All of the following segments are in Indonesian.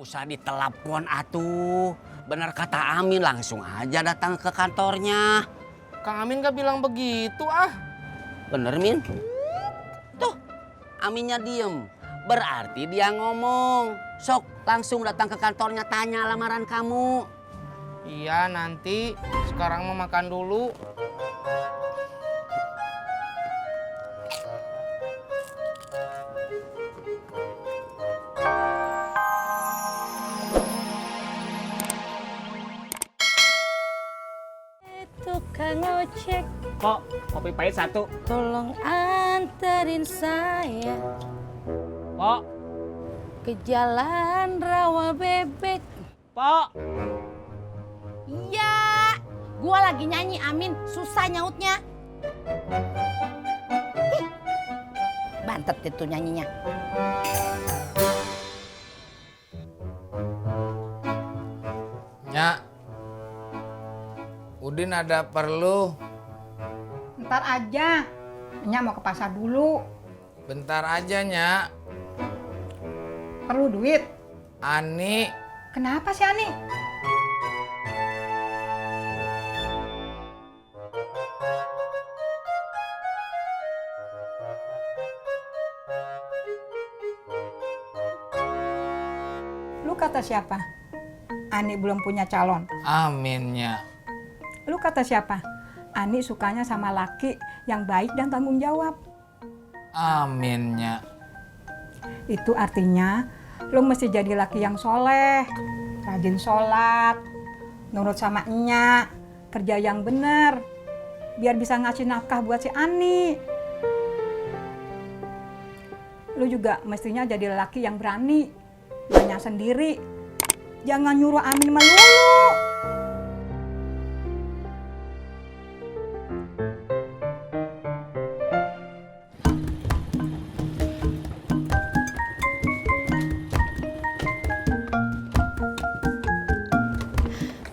usah ditelepon atuh. Bener kata Amin, langsung aja datang ke kantornya. Kang Amin gak bilang begitu ah. Bener, Min? Tuh, Aminnya diem. Berarti dia ngomong. Sok, langsung datang ke kantornya, tanya lamaran kamu. Iya nanti, sekarang mau makan dulu. Tukang ojek, Kok kopi pahit satu? tolong anterin saya Pok, ke jalan rawa bebek. Pok. Iya, gua lagi nyanyi Amin, susah nyautnya. Ih, bantet itu nyanyinya. Nyak, Udin ada perlu. Ntar aja, Nya mau ke pasar dulu. Bentar aja Nyak. Perlu duit. Ani, Kenapa sih Ani? Lu kata siapa? Ani belum punya calon. Amin Nyak. Lu kata siapa? Ani sukanya sama laki yang baik dan tanggung jawab. Amin Nyak. Itu artinya lu mesti jadi laki yang soleh, rajin sholat, nurut sama enyak, kerja yang bener, biar bisa ngasih nafkah buat si Ani. Lu juga mestinya jadi laki yang berani, banyak sendiri. Jangan nyuruh Amin melulu.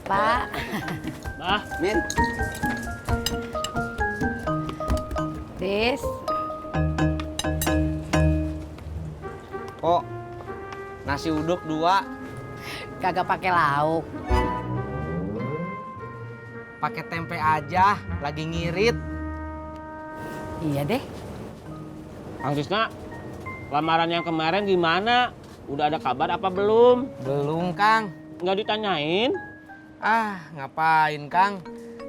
Pak, Bah, Min, Tis, Kok nasi uduk 2 kagak pakai lauk. Pakai tempe aja, lagi ngirit. Iya deh. Kang Tisna, lamaran yang kemarin gimana? Udah ada kabar apa belum? Belum Kang. Nggak ditanyain? Ah, ngapain Kang?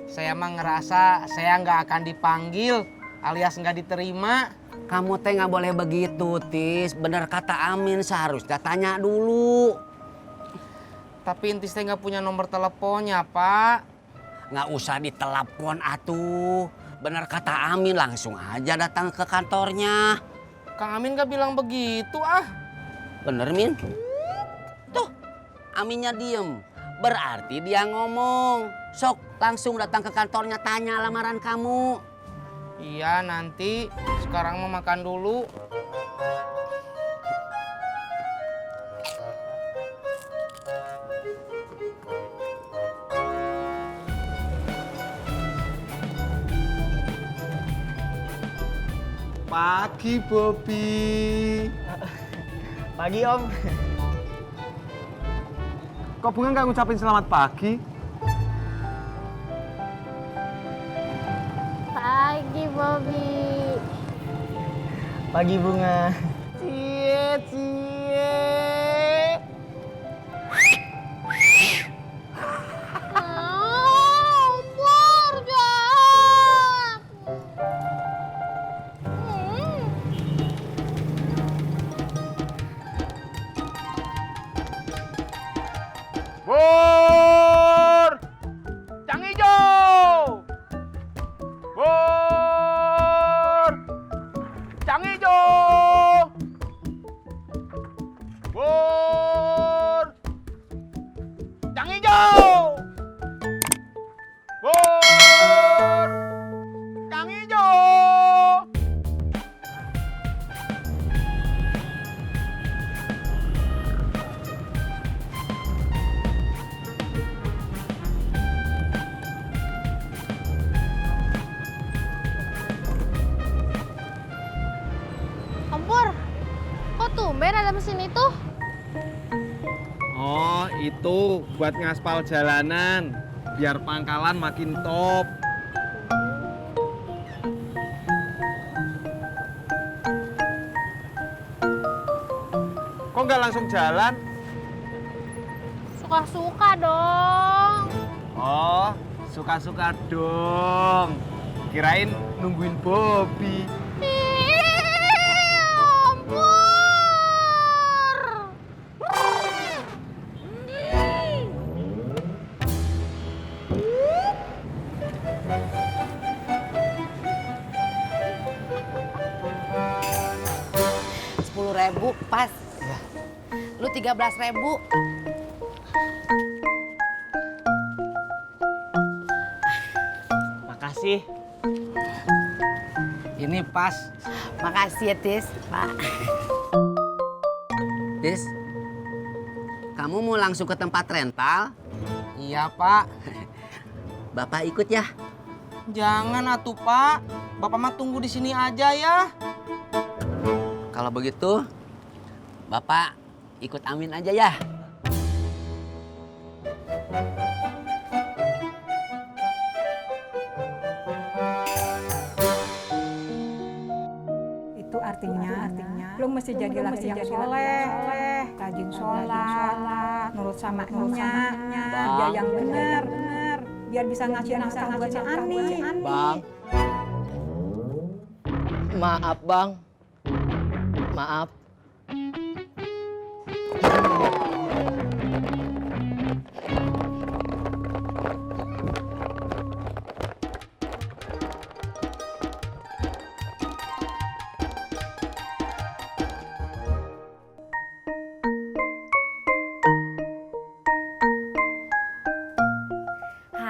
Saya mah ngerasa saya nggak akan dipanggil alias nggak diterima. kamu teh nggak boleh begitu, Tis. Bener kata Amin, seharusnya tanya dulu. Tapi Intis teh nggak punya nomor teleponnya Pak. Nggak usah ditelepon atuh. Bener kata Amin, langsung aja datang ke kantornya. Kang Amin nggak bilang begitu ah. Bener, Min? Tuh, Aminnya diem. Berarti dia ngomong. Sok, langsung datang ke kantornya, tanya lamaran kamu. Iya nanti, sekarang mau makan dulu. Pagi Bobby. Pagi Om. Kok Bunga nggak ngucapin selamat pagi? Pagi, Bobby. Pagi Bunga. Cie, cie. Bur! Cang hijau! Bur! Cang hijau! Bur! Cang hijau! Bur! Cang hijau! Om Pur, kok tumben ada mesin itu? Oh, itu buat ngaspal jalanan, biar pangkalan makin top. Kok nggak langsung jalan? Suka-suka dong. Oh, suka-suka dong. Kirain nungguin Bobby. Ribu pas. Lu 13.000. Makasih. Ini pas. Makasih ya, Tis, Pak. Tis, kamu mau langsung ke tempat rental? Iya, Pak. Bapak ikut ya? Jangan atuh, Pak. Bapak mah tunggu di sini aja ya. Kalau begitu, Bapak ikut Amin aja ya. Itu artinya lo mesti jadi laki yang soleh, rajin sholat, nurut sama emaknya, kerja yang bener, biar bisa ngasih nafkah buat si Ani. Bang, maaf bang, maaf.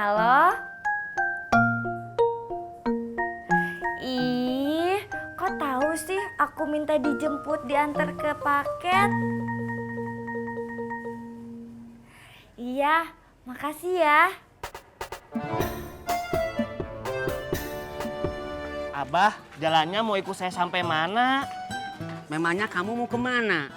Halo? Ih, kok tahu sih aku minta dijemput diantar ke paket? Iya, makasih ya. Abah, jalannya mau ikut saya sampai mana? Memangnya kamu mau kemana?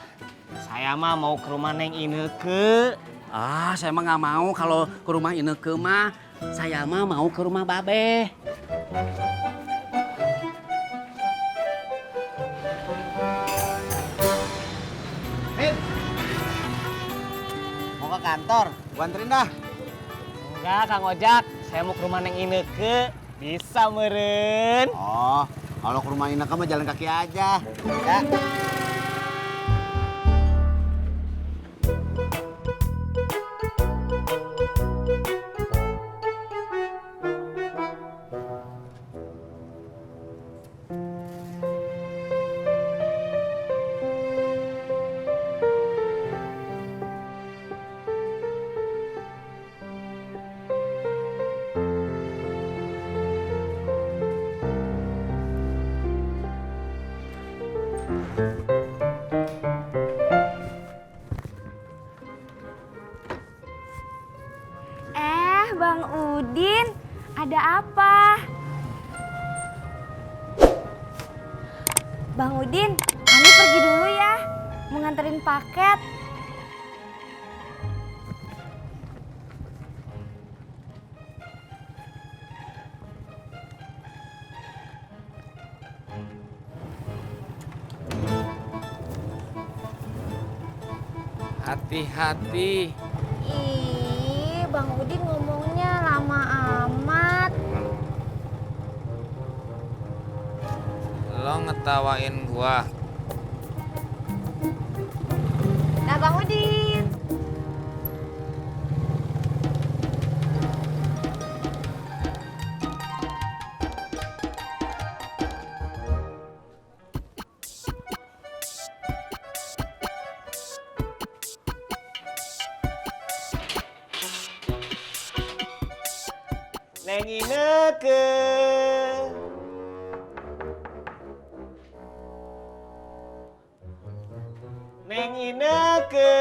Saya mah mau ke rumah Neng Ineke. Ah, saya mah nggak mau kalau ke rumah Ineke mah. Saya mah mau ke rumah Babe. Min, mau ke kantor? Gua anterin dah. Enggak, Kang Ojak. Saya mau ke rumah Neng Ineke. Bisa meren. Oh, kalau ke rumah Ineke mah jalan kaki aja. Ya. Bang Udin, ada apa? Bang Udin, Ani pergi dulu ya, mau nganterin paket. Hati-hati. Ih, Bang Udin ngomongnya lama amat. Lo ngetawain gua. Nah, Bang Udin. Neng Ineke. Neng Ineke.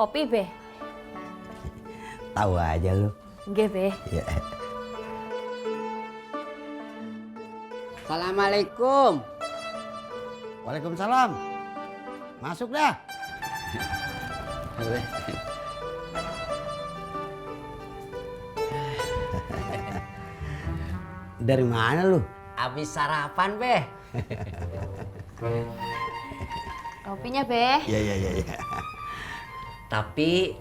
kopi, Be? Tahu aja lu. Nggih, Be. Ya. Assalamualaikum. Waalaikumsalam. Masuk dah. Dari mana lu? Habis sarapan, Be. Kopinya, Be. Iya. Tapi